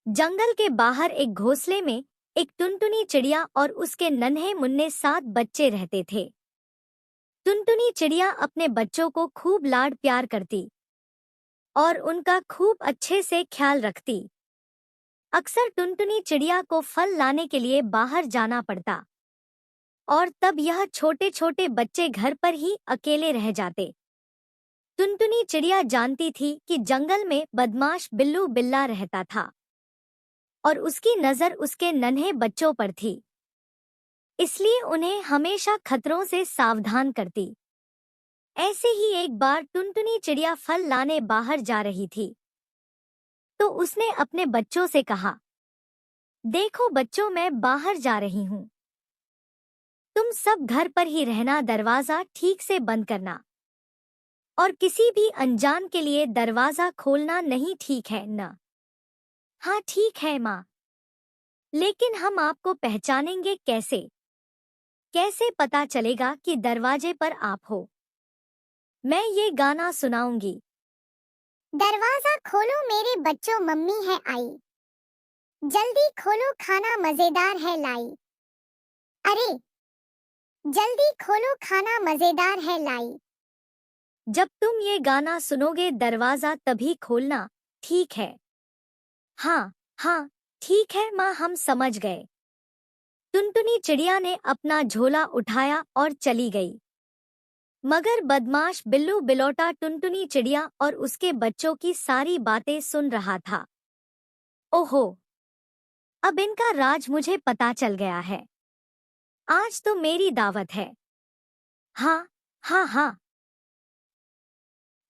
जंगल के बाहर एक घोंसले में एक टुनटुनी चिड़िया और उसके नन्हे मुन्ने 7 बच्चे रहते थे। टुनटुनी चिड़िया अपने बच्चों को खूब लाड प्यार करती और उनका खूब अच्छे से ख्याल रखती। अक्सर टुनटुनी चिड़िया को फल लाने के लिए बाहर जाना पड़ता और तब यह छोटे छोटे बच्चे घर पर ही अकेले रह जाते। टुनटुनी चिड़िया जानती थी कि जंगल में बदमाश बिल्लू बिल्ला रहता था और उसकी नजर उसके नन्हे बच्चों पर थी, इसलिए उन्हें हमेशा खतरों से सावधान करती। ऐसे ही एक बार टुनटुनी चिड़िया फल लाने बाहर जा रही थी, तो उसने अपने बच्चों से कहा, देखो बच्चों, मैं बाहर जा रही हूँ। तुम सब घर पर ही रहना, दरवाजा ठीक से बंद करना और किसी भी अनजान के लिए दरवाजा खोलना नहीं, ठीक है ना? हाँ ठीक है माँ, लेकिन हम आपको पहचानेंगे कैसे? कैसे पता चलेगा कि दरवाजे पर आप हो? मैं ये गाना सुनाऊंगी। दरवाजा खोलो मेरे बच्चों, मम्मी है आई। जल्दी खोलो, खाना मजेदार है लाई। अरे जल्दी खोलो, खाना मजेदार है लाई। जब तुम ये गाना सुनोगे दरवाजा तभी खोलना, ठीक है? हाँ हाँ ठीक है माँ, हम समझ गए। टुनटुनी चिड़िया ने अपना झोला उठाया और चली गई। मगर बदमाश बिल्लू बिलौटा टुनटुनी चिड़िया और उसके बच्चों की सारी बातें सुन रहा था। ओहो, अब इनका राज मुझे पता चल गया है। आज तो मेरी दावत है। हाँ हाँ हाँ।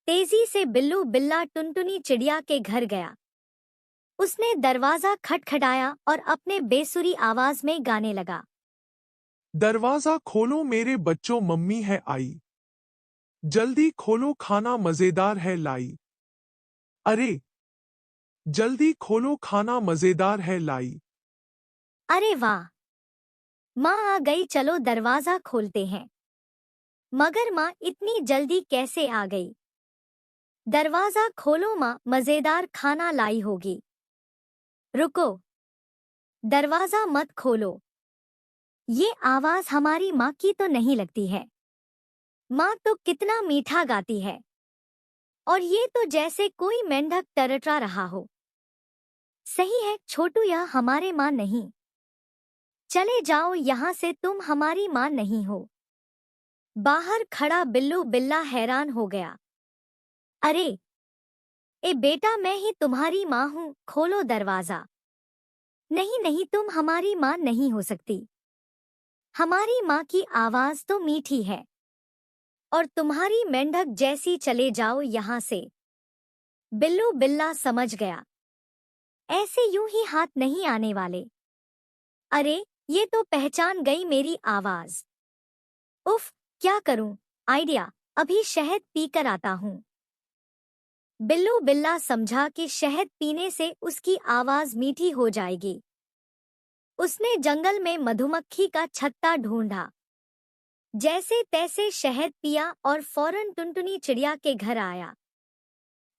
तेजी से बिल्लू बिल्ला टुनटुनी चिड़िया के घर गया। उसने दरवाजा खटखटाया और अपने बेसुरी आवाज में गाने लगा। दरवाजा खोलो मेरे बच्चों, मम्मी है आई। जल्दी खोलो, खाना मजेदार है लाई। अरे जल्दी खोलो, खाना मजेदार है लाई। अरे वाह, माँ आ गई, चलो दरवाजा खोलते हैं। मगर माँ इतनी जल्दी कैसे आ गई? दरवाजा खोलो माँ, मजेदार खाना लाई होगी। रुको, दरवाजा मत खोलो। ये आवाज हमारी माँ की तो नहीं लगती है। माँ तो कितना मीठा गाती है, और ये तो जैसे कोई मेंढक टरटरा रहा हो। सही है छोटू, यह हमारे माँ नहीं। चले जाओ यहाँ से, तुम हमारी माँ नहीं हो। बाहर खड़ा बिल्लू बिल्ला हैरान हो गया। अरे ए बेटा, मैं ही तुम्हारी माँ हूँ, खोलो दरवाजा। नहीं नहीं, तुम हमारी माँ नहीं हो सकती। हमारी माँ की आवाज तो मीठी है, और तुम्हारी मेंढक जैसी, चले जाओ यहाँ से। बिल्लू बिल्ला समझ गया, ऐसे यूं ही हाथ नहीं आने वाले। अरे ये तो पहचान गई मेरी आवाज। उफ, क्या करूं? आइडिया, अभी शहद पीकर आता हूँ। बिल्लू बिल्ला समझा कि शहद पीने से उसकी आवाज मीठी हो जाएगी। उसने जंगल में मधुमक्खी का छत्ता ढूंढा, जैसे तैसे शहद पिया और फौरन टुनटुनी चिड़िया के घर आया।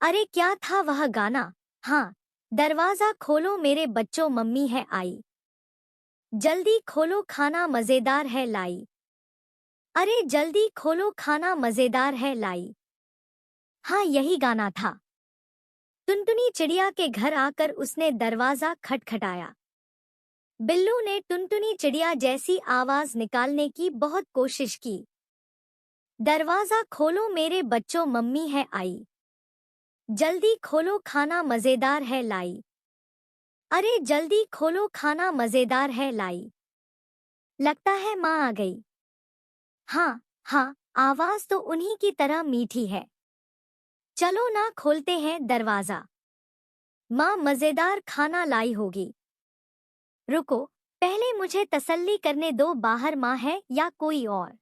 अरे क्या था वह गाना? हाँ, दरवाजा खोलो मेरे बच्चों, मम्मी है आई। जल्दी खोलो, खाना मजेदार है लाई। अरे जल्दी खोलो, खाना मजेदार है लाई। हाँ, यही गाना था। टुनटुनी चिड़िया के घर आकर उसने दरवाजा खटखटाया। बिल्लू ने टुनटुनी चिड़िया जैसी आवाज निकालने की बहुत कोशिश की। दरवाजा खोलो मेरे बच्चों, मम्मी है आई। जल्दी खोलो, खाना मजेदार है लाई। अरे जल्दी खोलो, खाना मजेदार है लाई। लगता है माँ आ गई। हाँ हाँ, आवाज तो उन्हीं की तरह मीठी है। चलो ना, खोलते हैं दरवाजा। माँ मजेदार खाना लाई होगी। रुको, पहले मुझे तसल्ली करने दो, बाहर माँ है या कोई और।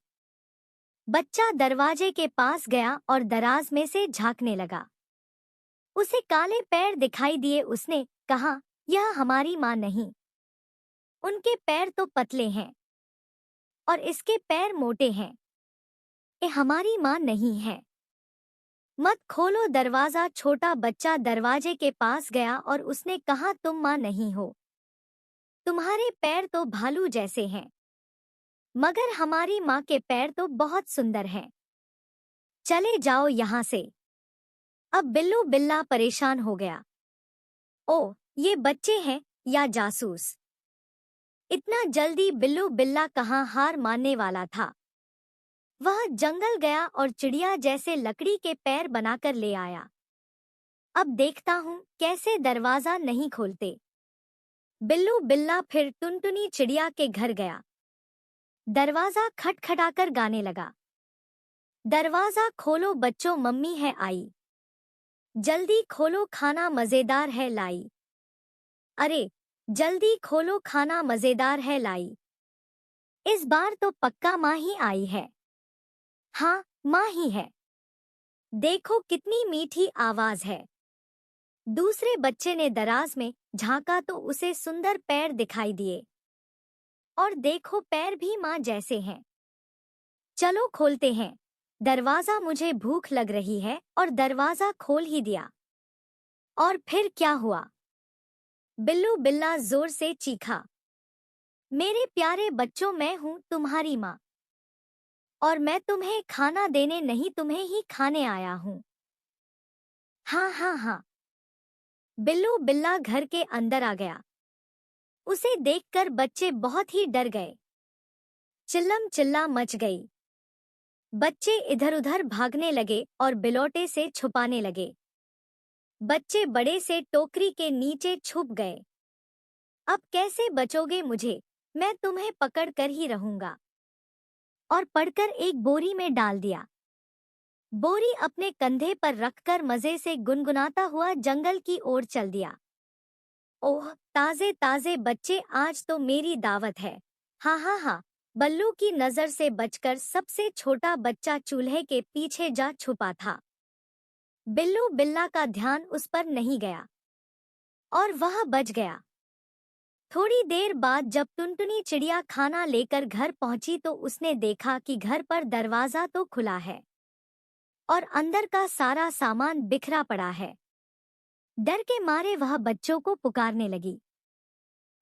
बच्चा दरवाजे के पास गया और दराज में से झांकने लगा। उसे काले पैर दिखाई दिए। उसने कहा, यह हमारी माँ नहीं। उनके पैर तो पतले हैं और इसके पैर मोटे हैं। ये हमारी माँ नहीं है। मत खोलो दरवाजा। छोटा बच्चा दरवाजे के पास गया और उसने कहा, तुम माँ नहीं हो, तुम्हारे पैर तो भालू जैसे हैं, मगर हमारी माँ के पैर तो बहुत सुंदर हैं, चले जाओ यहाँ से। अब बिल्लू बिल्ला परेशान हो गया। ओ, ये बच्चे हैं या जासूस? इतना जल्दी बिल्लू बिल्ला कहाँ हार मानने वाला था। वह जंगल गया और चिड़िया जैसे लकड़ी के पैर बनाकर ले आया। अब देखता हूँ कैसे दरवाजा नहीं खोलते। बिल्लू बिल्ला फिर टुनटुनी चिड़िया के घर गया। दरवाजा खटखटाकर गाने लगा, दरवाजा खोलो बच्चों मम्मी है आई, जल्दी खोलो खाना मजेदार है लाई। अरे, जल्दी खोलो खाना मजेदार है लाई। इस बार तो पक्का माँ ही आई है। हाँ, माँ ही है। देखो कितनी मीठी आवाज है। दूसरे बच्चे ने दराज में झांका तो उसे सुंदर पैर दिखाई दिए। और देखो पैर भी माँ जैसे हैं। चलो खोलते हैं दरवाजा, मुझे भूख लग रही है। और दरवाजा खोल ही दिया। और फिर क्या हुआ? बिल्लू बिल्ला जोर से चीखा, मेरे प्यारे बच्चों, मैं हूँ तुम्हारी माँ, और मैं तुम्हें खाना देने नहीं, तुम्हें ही खाने आया हूँ। हाँ हाँ हाँ। बिल्लू बिल्ला घर के अंदर आ गया। उसे देखकर बच्चे बहुत ही डर गए। चिल्लम चिल्ला मच गई। बच्चे इधर-उधर भागने लगे और बिलौटे से छुपाने लगे। बच्चे बड़े से टोकरी के नीचे छुप गए। अब कैसे बचोगे मुझे? मैं तुम्हें पकड़ कर ही रहूंगा। और पकड़कर एक बोरी में डाल दिया। बोरी अपने कंधे पर रखकर मजे से गुनगुनाता हुआ जंगल की ओर चल दिया। ओह, ताजे ताजे बच्चे, आज तो मेरी दावत है। हाँ हाँ हाँ। बल्लू की नजर से बचकर सबसे छोटा बच्चा चूल्हे के पीछे जा छुपा था। बिल्लू बिल्ला का ध्यान उस पर नहीं गया और वह बच गया। थोड़ी देर बाद जब टुनटुनी चिड़िया खाना लेकर घर पहुंची तो उसने देखा कि घर पर दरवाजा तो खुला है और अंदर का सारा सामान बिखरा पड़ा है। डर के मारे वह बच्चों को पुकारने लगी,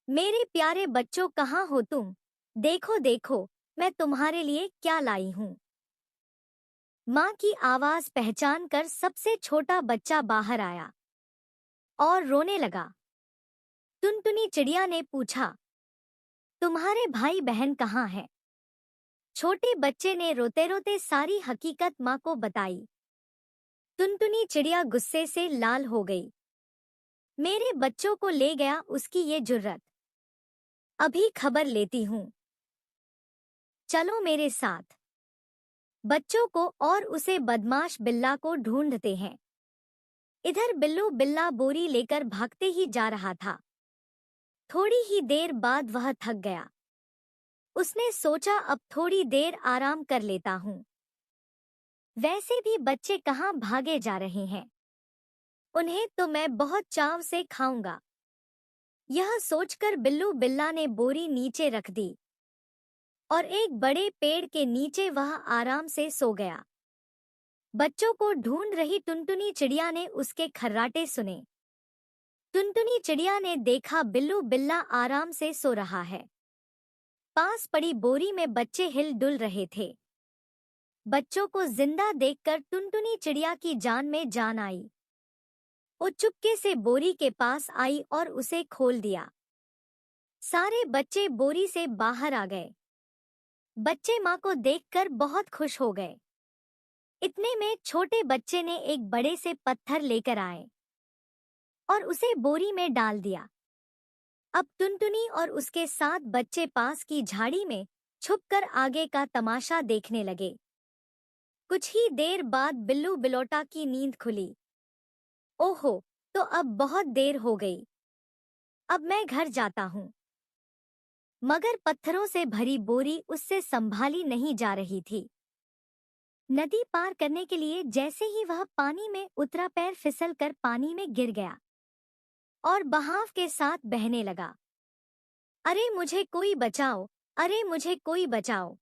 मेरे प्यारे बच्चों, कहाँ हो तुम? देखो देखो, मैं तुम्हारे लिए क्या लाई हूँ। माँ की आवाज पहचान कर सबसे छोटा बच्चा बाहर आया और रोने लगा। टुनटुनी चिड़िया ने पूछा, तुम्हारे भाई बहन कहाँ हैं? छोटे बच्चे ने रोते रोते सारी हकीकत माँ को बताई। टुनटुनी चिड़िया गुस्से से लाल हो गई। मेरे बच्चों को ले गया उसकी ये जुर्रत। अभी खबर लेती हूँ, चलो मेरे साथ। बच्चों को और उसे बदमाश बिल्ला को ढूंढते हैं। इधर बिल्लू बिल्ला बोरी लेकर भागते ही जा रहा था। थोड़ी ही देर बाद वह थक गया। उसने सोचा, अब थोड़ी देर आराम कर लेता हूँ। वैसे भी बच्चे कहाँ भागे जा रहे हैं, उन्हें तो मैं बहुत चाव से खाऊंगा। यह सोचकर बिल्लू बिल्ला ने बोरी नीचे रख दी और एक बड़े पेड़ के नीचे वह आराम से सो गया। बच्चों को ढूंढ रही टुनटुनी चिड़िया ने उसके खर्राटे सुने। टुनटुनी चिड़िया ने देखा बिल्लू बिल्ला आराम से सो रहा है। पास पड़ी बोरी में बच्चे हिल डुल रहे थे। बच्चों को जिंदा देखकर टुनटुनी चिड़िया की जान में जान आई। वो चुपके से बोरी के पास आई और उसे खोल दिया। सारे बच्चे बोरी से बाहर आ गए। बच्चे माँ को देखकर बहुत खुश हो गए। इतने में छोटे बच्चे ने एक बड़े से पत्थर लेकर आए और उसे बोरी में डाल दिया। अब टुनटुनी और उसके 7 बच्चे पास की झाड़ी में छुपकर आगे का तमाशा देखने लगे। कुछ ही देर बाद बिल्लू बिलोटा की नींद खुली। ओहो, तो अब बहुत देर हो गई। अब मैं घर जाता हूँ। मगर पत्थरों से भरी बोरी उससे संभाली नहीं जा रही थी। नदी पार करने के लिए जैसे ही वह पानी में उतरा, पैर फिसल कर पानी में गिर गया और बहाव के साथ बहने लगा। अरे मुझे कोई बचाओ, अरे मुझे कोई बचाओ।